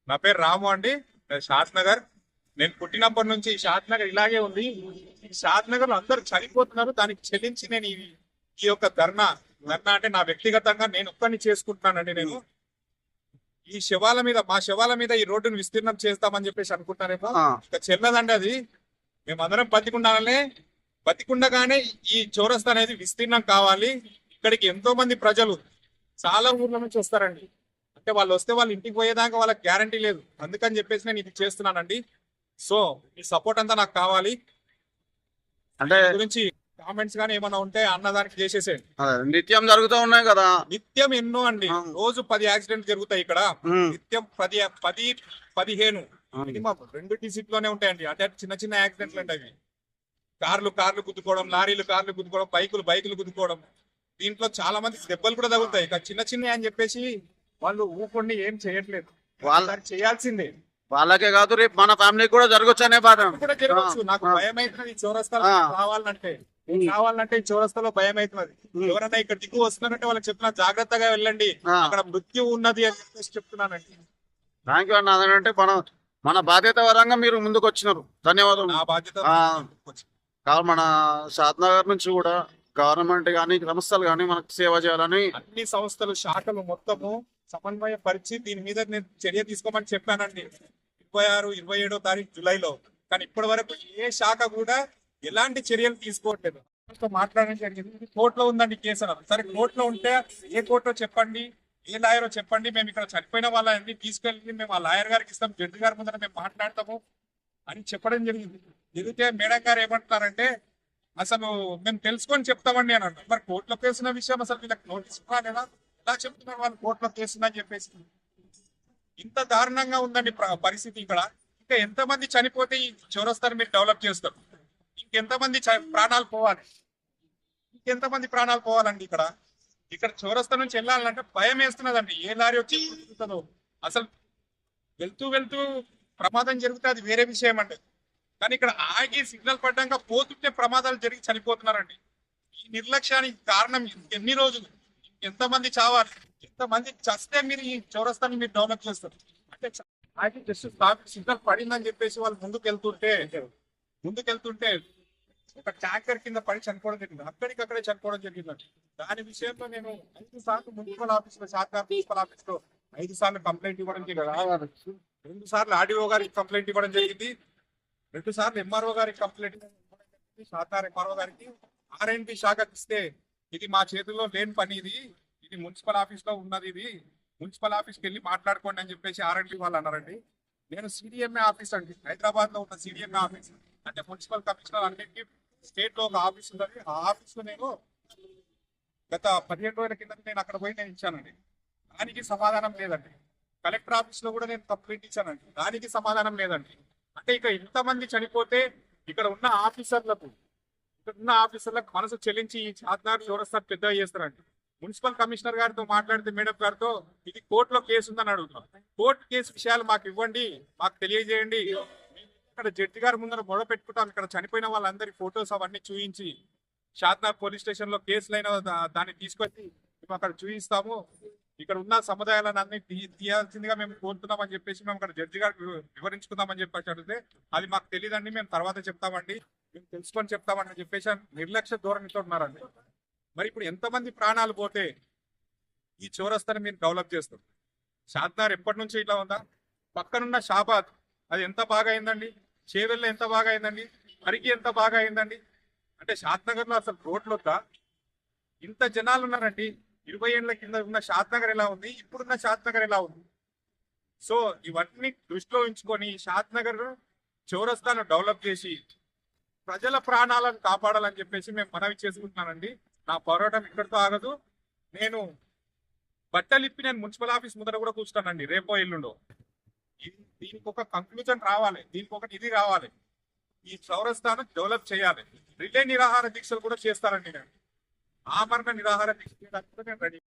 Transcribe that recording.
నా పేరు రాము అండి. షాద్ నగర్. నేను పుట్టినప్పటి నుంచి షాద్ నగర్ ఇలాగే ఉంది. ఈ షాద్ నగర్ లో అందరూ చనిపోతున్నారు. దానికి చెల్లించి నేను ఈ యొక్క ధర్నా అంటే నా వ్యక్తిగతంగా నేను ఒక్కరిని చేసుకుంటున్నానండి. నేను ఈ శవాల మీద మా శవాల మీద ఈ రోడ్డును విస్తీర్ణం చేస్తామని చెప్పేసి అనుకుంటారేమో. ఇక చెల్లదండి అది. మేమందరం బతికుండగానే ఈ చౌరస్తా అనేది విస్తీర్ణం కావాలి. ఇక్కడికి ఎంతో మంది ప్రజలు చాలా ఊర్ల నుంచి వస్తారండి. అంటే వాళ్ళు వస్తే వాళ్ళు ఇంటికి పోయేదాకా వాళ్ళకి గ్యారంటీ లేదు. అందుకని చెప్పేసి నేను ఇది చేస్తున్నానండి. సో ఈ సపోర్ట్ అంతా నాకు కావాలి. అంటే గురించి కామెంట్స్ గానీ ఏమైనా ఉంటే అన్నదానికి చేసేసేయండి. నిత్యం జరుగుతూ ఉన్నాయి కదా. నిత్యం ఎన్నో అండి. రోజు 10 యాక్సిడెంట్ జరుగుతాయి ఇక్కడ. నిత్యం 10-15 మినిమం 2 డిసిట్ లోనే ఉంటాయండి. అంటే చిన్న చిన్న యాక్సిడెంట్లు అంటే అవి కార్లు గుద్దుకోవడం, కార్లు గుద్దుకోవడం, బైకులు గుద్దుకోవడం. దీంట్లో చాలా మంది దెబ్బలు కూడా తగులుతాయి. ఇక చిన్న అని చెప్పేసి వాళ్ళు ఊపండి ఏం చేయట్లేదు. వాళ్ళకి చేయాల్సిందే. వాళ్ళకే కాదు, రేపు మన ఫ్యామిలీ కూడా జరగచ్చు అనే బాధ కూడా జరగచ్చు. నాకు భయం అవుతున్నది ఈ చౌరస్తాలో రావాలంటే ఈ చౌరస్తాలో భయం అవుతున్నది. ఎవరైనా ఇక్కడ దిక్కు వస్తున్నారంటే వాళ్ళకి చెప్తున్నా జాగ్రత్తగా వెళ్ళండి, అక్కడ మృత్యు ఉన్నది అని చెప్పేసి చెప్తున్నానండి. థ్యాంక్ యూ అన్న. అదేంటే మన బాధ్యత పరంగా మీరు ముందుకు వచ్చినారు. ధన్యవాదాలు. నా బాధ్యత మన షాద్ నగర్ నుంచి కూడా గవర్నమెంట్ గానీ సంస్థలు గానీ మనకు సేవ చేయాలని అన్ని సంస్థలు శాఖలు మొత్తము సమన్వయ పరిచి దీని మీద నేను చర్య తీసుకోమని చెప్పానండి 26-27 తారీఖు జూలైలో. కానీ ఇప్పటి వరకు ఏ శాఖ కూడా ఎలాంటి చర్యలు తీసుకోవట్లేదు. మాట్లాడడం జరిగింది. కోర్టులో ఉందండి కేసు అన్నారు. సరే కోర్టులో ఉంటే ఏ కోర్టులో చెప్పండి, ఏ లాయరో చెప్పండి, మేము ఇక్కడ చనిపోయిన వాళ్ళని తీసుకెళ్ళి మేము ఆ లాయర్ గారికి ఇస్తాం, జడ్జి గారి ముందర మేము మాట్లాడతాము అని చెప్పడం జరిగింది. జరిగితే మేడం గారు ఏమంటున్నారంటే అసలు మేము తెలుసుకొని చెప్తామండి అని అంటారు. మరి కోర్టులో కేసున్న విషయం అసలు వీళ్ళకి నోటీస్ లేదా? ఎలా చెప్తున్నారు వాళ్ళు కోర్టులో కేసుందని చెప్పేసి? ఇంత దారుణంగా ఉందండి పరిస్థితి ఇక్కడ. ఇంకా ఎంతమంది చనిపోతే ఈ చౌరస్తాను మీరు డెవలప్ చేస్తారు? ఇంకెంతమంది ప్రాణాలు పోవాలి? ఇంకెంతమంది ప్రాణాలు పోవాలండి? ఇక్కడ చౌరస్తా నుంచి వెళ్ళాలంటే భయం వేస్తున్నదండి. ఏ లారీ వచ్చి తిరుగుతుందో. అసలు వెళ్తూ ప్రమాదం జరిగితే అది వేరే విషయం అండి. కానీ ఇక్కడ ఆగి సిగ్నల్ పడ్డాక పోతుంటే ప్రమాదాలు జరిగి చనిపోతున్నారండి. ఈ నిర్లక్ష్యానికి కారణం ఎన్ని రోజులు? ఎంతమంది చావాలి? ఎంతమంది చస్తే మీరు ఈ చౌరస్తాన్ని మీరు డెవలప్ చేస్తారు? అంటే ఆగి జస్ట్ సిగ్నల్ పడిందని చెప్పేసి వాళ్ళు ముందుకెళ్తుంటే ఒక ట్యాంకర్ కింద పడి చనిపోవడం జరిగింది. అక్కడికక్కడే చనిపోవడం జరిగిందండి. దాని విషయంలో నేను 5 సార్లు మున్సిపల్ ఆఫీస్ లో, శాఖ మున్సిపల్ ఆఫీస్ లో 5 సార్లు కంప్లైంట్ ఇవ్వడం జరిగింది. 2 సార్లు ఆర్డీఓ గారికి కంప్లైంట్ ఇవ్వడం జరిగింది. 2 సార్లు ఎంఆర్ఓ గారికి కంప్లైంట్ శాఖ ఎంఆర్ఓ గారికి. ఆర్ఎండ్బి శాఖకి ఇస్తే ఇది మా చేతుల్లో లేని పని, ఇది మున్సిపల్ ఆఫీస్ లో ఉన్నది, ఇది మున్సిపల్ ఆఫీస్కి వెళ్ళి మాట్లాడుకోండి అని చెప్పేసి ఆర్ఎండ్బి వాళ్ళు అన్నారండి. నేను సిడిఎంఏ ఆఫీస్ అండి, హైదరాబాద్ లో ఉన్న సిడిఎంఏ ఆఫీస్ అంటే మున్సిపల్ కమిషనర్ అన్నింటికి స్టేట్ లో ఒక ఆఫీస్ ఉంటుంది. ఆ ఆఫీస్ లో నేను గత 17 రోజుల కింద నేను అక్కడ పోయి నేను ఇచ్చానండి. దానికి సమాధానం లేదండి. కలెక్టర్ ఆఫీస్ లో కూడా నేను కంప్లైంట్ ఇచ్చానండి. దానికి సమాధానం లేదండి. అంటే ఇక ఇంతమంది చనిపోతే ఇక్కడ ఉన్న ఆఫీసర్లకు మనసు చెల్లించి ఈ చార్మినార్ చౌరస్తా పెద్దగా చేస్తారండి. మున్సిపల్ కమిషనర్ గారితో మాట్లాడితే మేడం గారితో ఇది కోర్టులో కేసు ఉందని అడుగుతాం. కోర్టు కేసు విషయాలు మాకు ఇవ్వండి, మాకు తెలియజేయండి. ఇక్కడ జడ్జి గారి ముందర మొదలు పెట్టుకుంటాం. ఇక్కడ చనిపోయిన వాళ్ళందరి ఫొటోస్ అవన్నీ చూపించి షాద్నార్ పోలీస్ స్టేషన్ లో కేసులైన దాన్ని తీసుకొచ్చి మేము అక్కడ చూపిస్తాము. ఇక్కడ ఉన్న సముదాయాలను అన్ని తీయాల్సిందిగా మేము కోరుతున్నామని చెప్పేసి మేము అక్కడ జడ్జి గారికి వివరించుకుందామని చెప్పేసి అడిగితే అది మాకు తెలియదండి, మేము తర్వాత చెప్తామండి, మేము తెలుసుకొని చెప్తామని చెప్పేసి నిర్లక్ష్య ధోరణితో ఉన్నారండి. మరి ఇప్పుడు ఎంతమంది ప్రాణాలు పోతే ఈ చౌరస్తాని మీరు డెవలప్ చేస్తారు? షాద్నార్ ఎప్పటి నుంచి ఇట్లా ఉందా? పక్కనున్న షాబాద్ అది ఎంత బాగా అయిందండి. చేవెళ్ళ ఎంత బాగా అయిందండి. అరికి ఎంత బాగా అయిందండి. అంటే షాద్నగర్ లో అసలు రోడ్లు వద్దా? ఇంత జనాలు ఉన్నారండి. 20 ఏళ్ల కింద ఉన్న షాద్నగర్ ఎలా ఉంది, ఇప్పుడున్న షాద్నగర్ ఎలా ఉంది? సో ఇవన్నీ దృష్టిలో ఉంచుకొని షాద్నగర్ చౌరస్తాను డెవలప్ చేసి ప్రజల ప్రాణాలను కాపాడాలని చెప్పేసి మేము మనవి చేసుకుంటున్నానండి. నా పోరాటం ఇక్కడితో ఆగదు. నేను బట్టలిప్పి నేను మున్సిపల్ ఆఫీస్ ముందర కూడా కూర్చున్నానండి రేపో ఎల్లుండో. దీనికి ఒక కంక్లూజన్ రావాలి, దీనికి ఒకటి ఇది రావాలి. ఈ చౌరస్తాను డెవలప్ చేయాలి. రిలే నిరాహార దీక్షలు కూడా చేస్తానండి. నేను ఆమరణ నిరాహార దీక్ష చేయడానికి కూడా నేను రెడీ.